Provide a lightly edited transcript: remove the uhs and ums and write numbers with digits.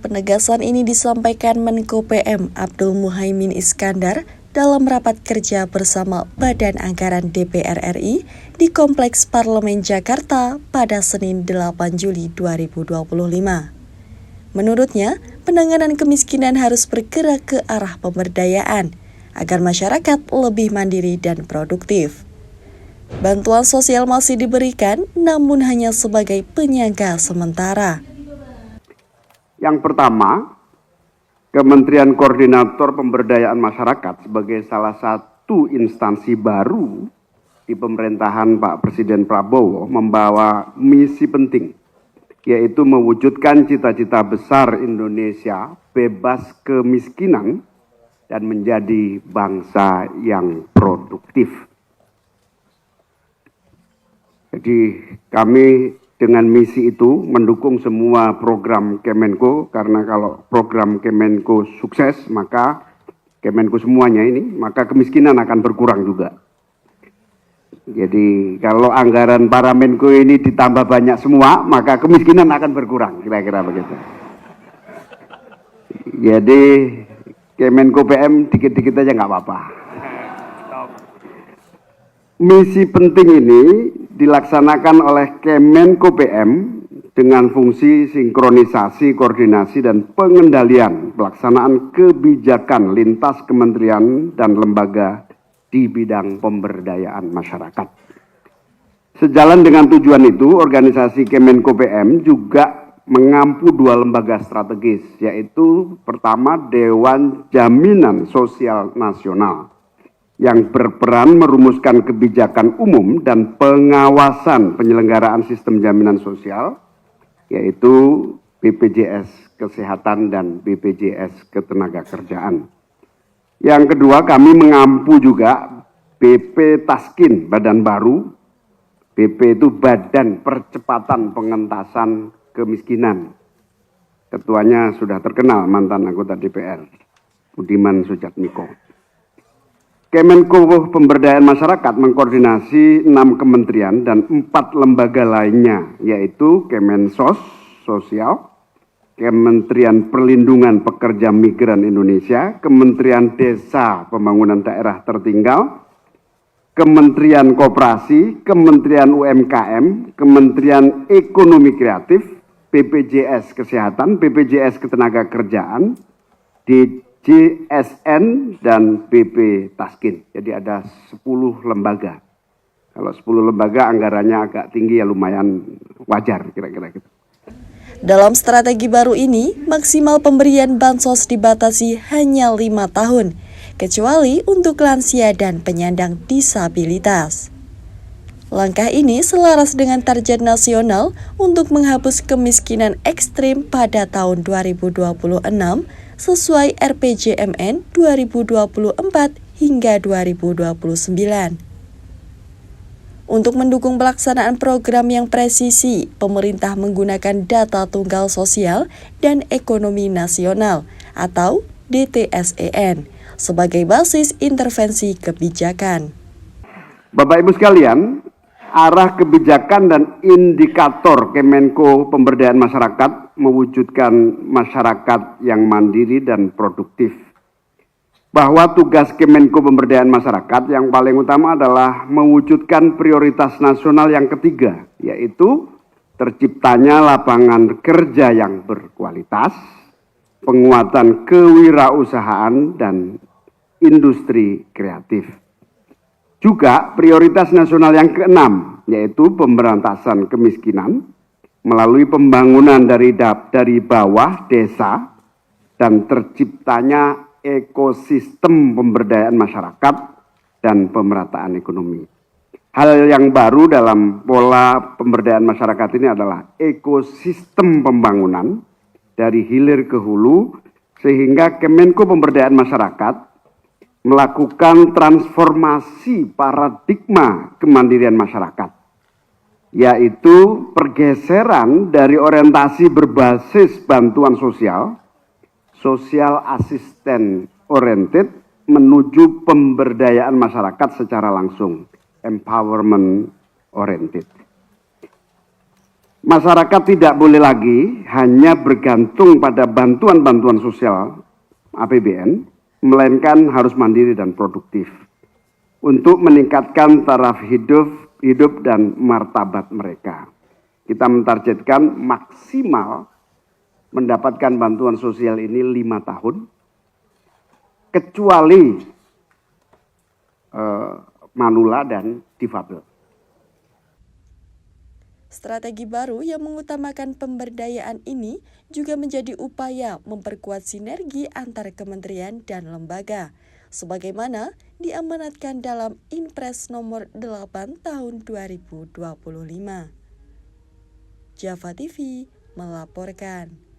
Penegasan ini disampaikan Menko PM Abdul Muhaimin Iskandar dalam rapat kerja bersama Badan Anggaran DPR RI di Kompleks Parlemen Jakarta pada Senin 8 Juli 2025. Menurutnya, penanganan kemiskinan harus bergerak ke arah pemberdayaan agar masyarakat lebih mandiri dan produktif. Bantuan sosial masih diberikan, namun hanya sebagai penyangga sementara. Yang pertama, Kementerian Koordinator Pemberdayaan Masyarakat sebagai salah satu instansi baru di pemerintahan Pak Presiden Prabowo membawa misi penting, yaitu mewujudkan cita-cita besar Indonesia bebas kemiskinan dan menjadi bangsa yang produktif. Jadi kami dengan misi itu mendukung semua program Kemenko, karena kalau program Kemenko sukses, maka Kemenko semuanya ini, maka kemiskinan akan berkurang juga. Jadi kalau anggaran para Menko ini ditambah banyak semua, maka kemiskinan akan berkurang, kira-kira begitu. Jadi Kemenko PM dikit-dikit aja nggak apa-apa. Misi penting ini dilaksanakan oleh Kemenko PM dengan fungsi sinkronisasi, koordinasi, dan pengendalian pelaksanaan kebijakan lintas kementerian dan lembaga di bidang pemberdayaan masyarakat. Sejalan dengan tujuan itu, organisasi Kemenko PM juga mengampu dua lembaga strategis, yaitu pertama Dewan Jaminan Sosial Nasional, yang berperan merumuskan kebijakan umum dan pengawasan penyelenggaraan sistem jaminan sosial, yaitu BPJS Kesehatan dan BPJS Ketenagakerjaan. Yang kedua, kami mengampu juga BP Taskin, badan baru. BP itu Badan Percepatan Pengentasan Kemiskinan. Ketuanya sudah terkenal, mantan anggota DPR, Budiman Sujatmiko. Kemenko Pemberdayaan Masyarakat mengkoordinasi 6 kementerian dan 4 lembaga lainnya, yaitu Kemensos Sosial, Kementerian Perlindungan Pekerja Migran Indonesia, Kementerian Desa Pembangunan Daerah Tertinggal, Kementerian Koperasi, Kementerian UMKM, Kementerian Ekonomi Kreatif, BPJS Kesehatan, BPJS Ketenagakerjaan, DJSN, dan BP Taskin. Jadi ada 10 lembaga. Kalau 10 lembaga anggarannya agak tinggi, ya lumayan wajar kira-kira gitu. Dalam strategi baru ini, maksimal pemberian bansos dibatasi hanya 5 tahun, kecuali untuk lansia dan penyandang disabilitas. Langkah ini selaras dengan target nasional untuk menghapus kemiskinan ekstrim pada tahun 2026 sesuai RPJMN 2024 hingga 2029. Untuk mendukung pelaksanaan program yang presisi, pemerintah menggunakan data tunggal sosial dan ekonomi nasional atau DTSEN sebagai basis intervensi kebijakan. Bapak Ibu sekalian, arah kebijakan dan indikator Kemenko Pemberdayaan Masyarakat mewujudkan masyarakat yang mandiri dan produktif. Bahwa tugas Kemenko Pemberdayaan Masyarakat yang paling utama adalah mewujudkan prioritas nasional yang ketiga, yaitu terciptanya lapangan kerja yang berkualitas, penguatan kewirausahaan, dan industri kreatif. Juga prioritas nasional yang keenam, yaitu pemberantasan kemiskinan melalui pembangunan dari bawah desa dan terciptanya ekosistem pemberdayaan masyarakat dan pemerataan ekonomi. Hal yang baru dalam pola pemberdayaan masyarakat ini adalah ekosistem pembangunan dari hilir ke hulu, sehingga Kemenko Pemberdayaan Masyarakat melakukan transformasi paradigma kemandirian masyarakat, yaitu pergeseran dari orientasi berbasis bantuan sosial, social assistant oriented, menuju pemberdayaan masyarakat secara langsung, empowerment oriented. Masyarakat tidak boleh lagi hanya bergantung pada bantuan-bantuan sosial APBN, melainkan harus mandiri dan produktif untuk meningkatkan taraf hidup dan martabat mereka. Kita mentargetkan maksimal mendapatkan bantuan sosial ini 5 tahun, kecuali manula dan difabel. Strategi baru yang mengutamakan pemberdayaan ini juga menjadi upaya memperkuat sinergi antar kementerian dan lembaga, sebagaimana diamanatkan dalam Inpres nomor 8 tahun 2025. Java TV melaporkan.